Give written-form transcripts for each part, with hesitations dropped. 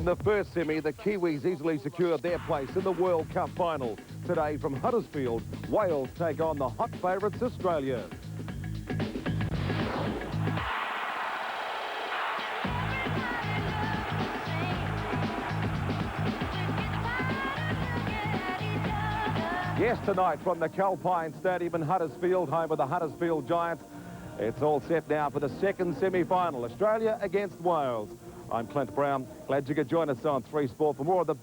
the first semi, the Kiwis easily secured their place in the World Cup final. Today from Huddersfield, Wales take on the hot favourites Australia. Yes, tonight from the Calpine Stadium in Huddersfield, home of the Huddersfield Giants. It's all set now for the second semi-final, Australia against Wales. I'm Clint Brown. Glad you could join us on 3 Sport for more of the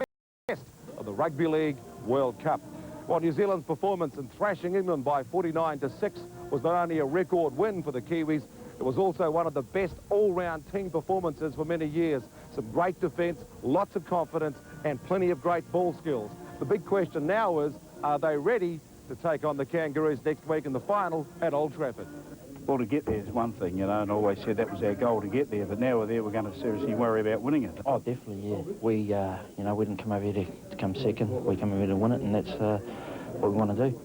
best of the Rugby League World Cup. Well, New Zealand's performance in thrashing England by 49-6 was not only a record win for the Kiwis, it was also one of the best all-round team performances for many years. Some great defence, lots of confidence, and plenty of great ball skills. The big question now is, are they ready to take on the Kangaroos next week in the final at Old Trafford? Well, to get there is one thing, you know, and I always said that was our goal to get there, but now we're there, we're going to seriously worry about winning it. Oh, definitely, yeah. We, you know, we didn't come over here to come second. We come over here to win it, and that's what we want to do.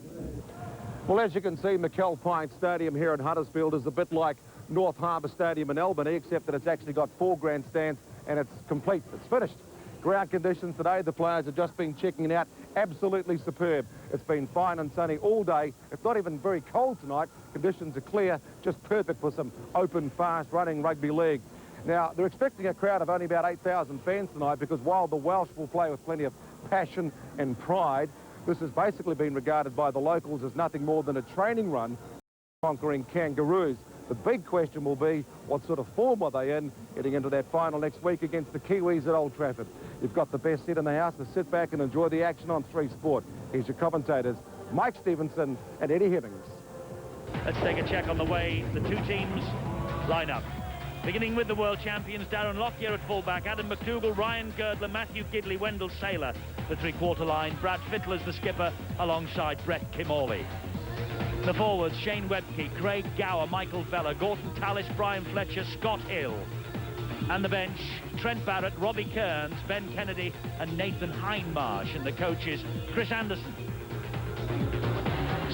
Well, as you can see, McAlpine Stadium here in Huddersfield is a bit like North Harbour Stadium in Albany, except that it's actually got 4 grandstands and it's complete. It's finished. Ground conditions today, the players have just been checking it out. Absolutely superb. It's been fine and sunny all day. It's not even very cold tonight. Conditions are clear, just perfect for some open, fast-running rugby league. Now, they're expecting a crowd of only about 8,000 fans tonight because while the Welsh will play with plenty of passion and pride, this has basically been regarded by the locals as nothing more than a training run conquering Kangaroos. The big question will be, what sort of form are they in heading into that final next week against the Kiwis at Old Trafford? You've got the best seat in the house to sit back and enjoy the action on 3 Sport. Here's your commentators, Mike Stevenson and Eddie Hemmings. Let's take a check on the way the two teams line up. Beginning with the world champions, Darren Lockyer at fullback, Adam McDougall, Ryan Girdler, Matthew Gidley, Wendell Saylor, the three-quarter line, Brad Fittler's the skipper, alongside Brett Kimorley. The forwards, Shane Webke, Craig Gower, Michael Vella, Gorton Tallis, Brian Fletcher, Scott Hill. And the bench, Trent Barrett, Robbie Kearns, Ben Kennedy and Nathan Hindmarsh. And the coaches, Chris Anderson.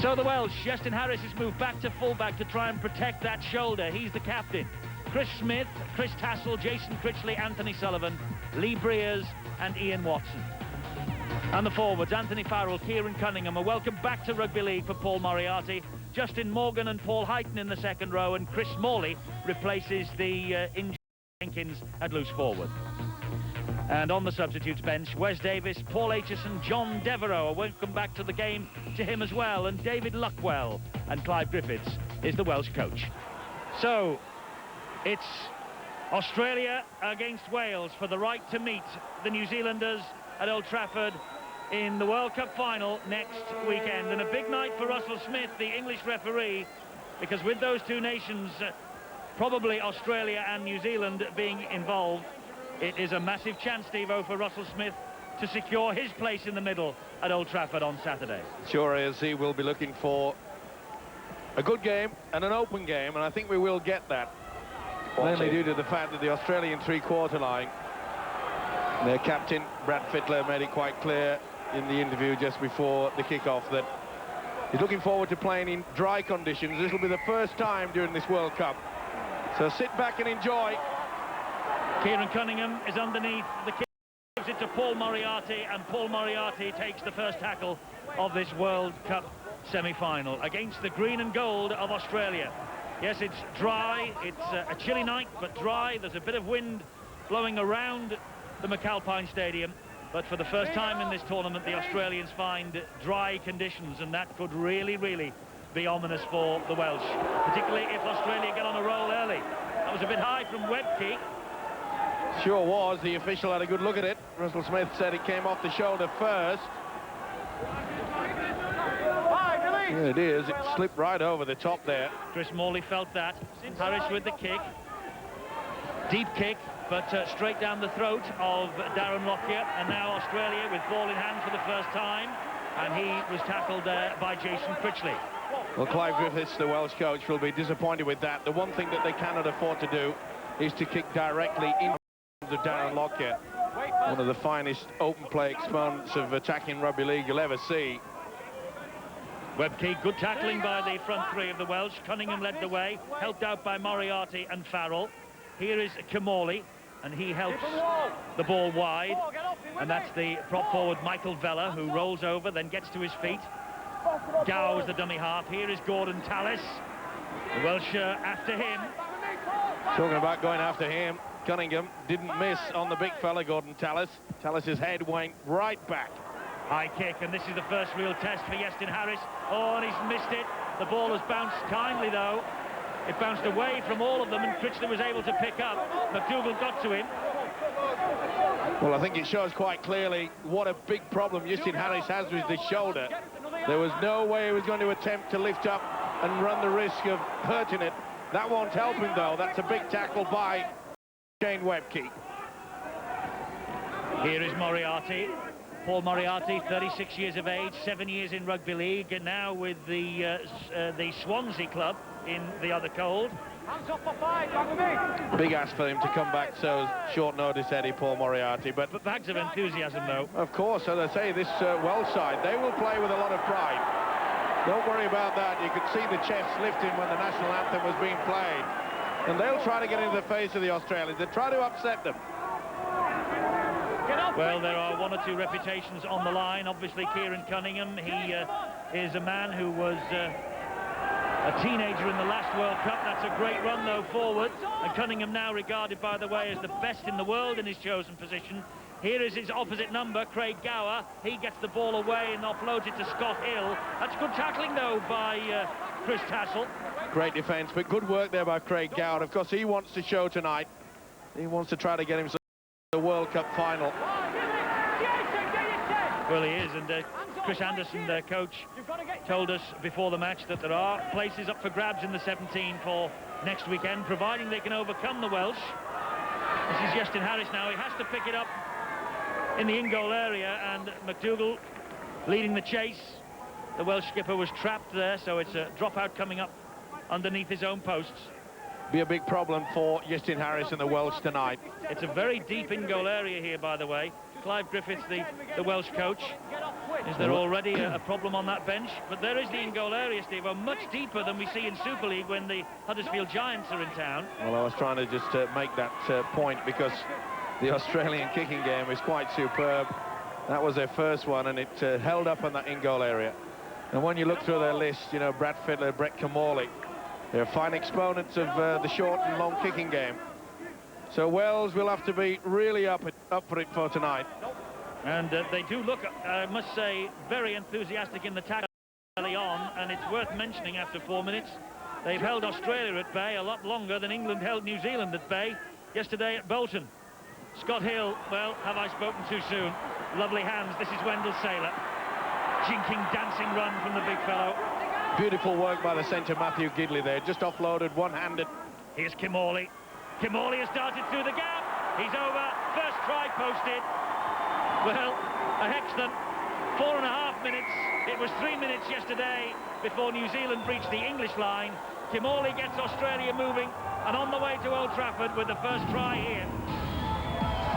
So the Welsh, Justin Harris has moved back to fullback to try and protect that shoulder. He's the captain. Chris Smith, Chris Tassell, Jason Critchley, Anthony Sullivan, Lee Breers and Ian Watson. And the forwards, Anthony Farrell, Kieran Cunningham. A welcome back to rugby league for Paul Moriarty. Justin Morgan and Paul Heighton in the second row, and Chris Morley replaces the injured Jenkins at loose forward. And on the substitutes bench, Wes Davis, Paul Aitchison, John Devereux. A welcome back to the game to him as well, and David Luckwell. And Clive Griffiths is the Welsh coach. So it's Australia against Wales for the right to meet the New Zealanders at Old Trafford in the World Cup final next weekend. And a big night for Russell Smith, the English referee, because with those two nations, probably Australia and New Zealand being involved, it is a massive chance, Steve-O, for Russell Smith to secure his place in the middle at Old Trafford on Saturday. Sure is. He will be looking for a good game and an open game, and I think we will get that. Mainly due to the fact that the Australian three-quarter line, their captain, Brad Fittler, made it quite clear in the interview just before the kick-off that he's looking forward to playing in dry conditions. This will be the first time during this World Cup. So sit back and enjoy. Kieran Cunningham is underneath the kick, gives it to Paul Moriarty, and Paul Moriarty takes the first tackle of this World Cup semi-final against the green and gold of Australia. Yes, it's dry, it's a chilly night, but dry. There's a bit of wind blowing around the McAlpine Stadium, but for the first time in this tournament, the Australians find dry conditions, and that could really, really be ominous for the Welsh, particularly if Australia get on a roll early. That was a bit high from Webke. Sure was. The official had a good look at it. Russell Smith said it came off the shoulder first. Yeah, it is. It slipped right over the top there. Chris Morley felt that. Harris with the kick. Deep kick, but straight down the throat of Darren Lockyer. And now Australia with ball in hand for the first time. And he was tackled by Jason Critchley. Well, Clive Griffiths, the Welsh coach, will be disappointed with that. The one thing that they cannot afford to do is to kick directly into Darren Lockyer. One of the finest open play exponents of attacking rugby league you'll ever see. Webke, good tackling by the front three of the Welsh. Cunningham led the way, helped out by Moriarty and Farrell. Here is Kimorley, and he helps the ball wide, and that's the prop forward Michael Vella, who rolls over, then gets to his feet. Gow is the dummy half. Here is Gordon Tallis. The Welsh after him. Talking about going after him, Cunningham didn't miss on the big fella, Gordon Tallis. Tallis's head went right back. High kick, and this is the first real test for Iestyn Harris. Oh, and he's missed it. The ball has bounced kindly, though. It bounced away from all of them, and Critchley was able to pick up. McDougall got to him. Well, I think it shows quite clearly what a big problem Iestyn Harris has with his shoulder. There was no way he was going to attempt to lift up and run the risk of hurting it. That won't help him, though. That's a big tackle by Shane Webke. Here is Moriarty. Paul Moriarty, 36 years of age, 7 years in rugby league, and now with the Swansea club in the other cold. Hands up for 5, back with me. Big ask for him to come back so short notice, Eddie, Paul Moriarty. But Bags of enthusiasm, though. of course, as I say, this Welsh side, they will play with a lot of pride. Don't worry about that. You could see the chests lifting when the national anthem was being played. And they'll try to get into the face of the Australians. They'll try to upset them. Well, there are one or two reputations on the line. Obviously, Kieran Cunningham, he is a man who was a teenager in the last World Cup. That's a great run, though, forward. And Cunningham now regarded, by the way, as the best in the world in his chosen position. Here is his opposite number, Craig Gower. He gets the ball away and offloads it to Scott Hill. That's good tackling, though, by Chris Tassel. Great defence, but good work there by Craig Gower. Of course, he wants to show tonight. He wants to try to get himself to the World Cup final. Well, he is, and Chris Anderson, their coach, told us before the match that there are places up for grabs in the 17 for next weekend, providing they can overcome the Welsh. This is Iestyn Harris now. He has to pick it up in the in-goal area, and McDougall leading the chase. The Welsh skipper was trapped there, so it's a dropout coming up underneath his own posts. Be a big problem for Iestyn Harris and the Welsh tonight. It's a very deep in-goal area here, by the way. Clive Griffiths, the Welsh coach. Is there already a problem on that bench? But there is the in-goal area, Steve, much deeper than we see in Super League when the Huddersfield Giants are in town. Well, I was trying to just make that point because the Australian kicking game is quite superb. That was their first one, and it held up on that in-goal area. And when you look through their list, you know, Brad Fittler, Brett Camorley, they're fine exponents of the short and long kicking game. So Wales will have to be really up for it for tonight. And they do look, I must say, very enthusiastic in the tackle early on, and it's worth mentioning after 4 minutes, they've held Australia at bay a lot longer than England held New Zealand at bay yesterday at Bolton. Scott Hill, well, have I spoken too soon? Lovely hands. This is Wendell Saylor. Jinking, dancing run from the big fellow. Beautiful work by the centre, Matthew Gidley there, just offloaded one-handed. Here's Camorley. Camorley has darted through the gap. He's over. First try posted. Well, a Hexton. 4.5 minutes. It was 3 minutes yesterday before New Zealand breached the English line. Camorley gets Australia moving and on the way to Old Trafford with the first try here.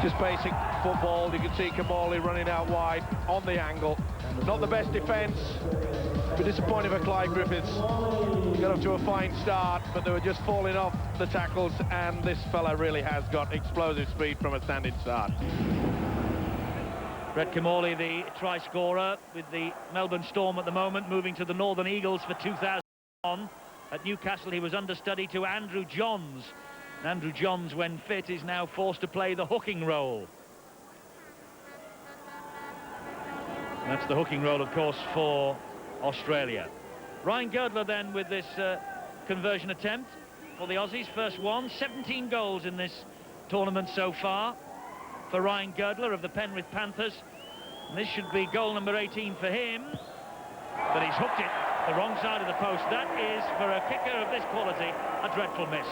Just basic football. You can see Camorley running out wide on the angle. Not the best defence. But disappointing for Clive Griffiths. He got off to a fine start, but they were just falling off the tackles, and this fella really has got explosive speed from a standing start. Brett Camorley, the try scorer with the Melbourne Storm at the moment, moving to the Northern Eagles for 2001. At Newcastle, he was understudy to Andrew Johns. And Andrew Johns, when fit, is now forced to play the hooking role. And that's the hooking role, of course, for Australia. Ryan Girdler then with this conversion attempt for the Aussies. First one, 17 goals in this tournament so far for Ryan Girdler of the Penrith Panthers. And this should be goal number 18 for him. But he's hooked it the wrong side of the post. That is, for a kicker of this quality, a dreadful miss.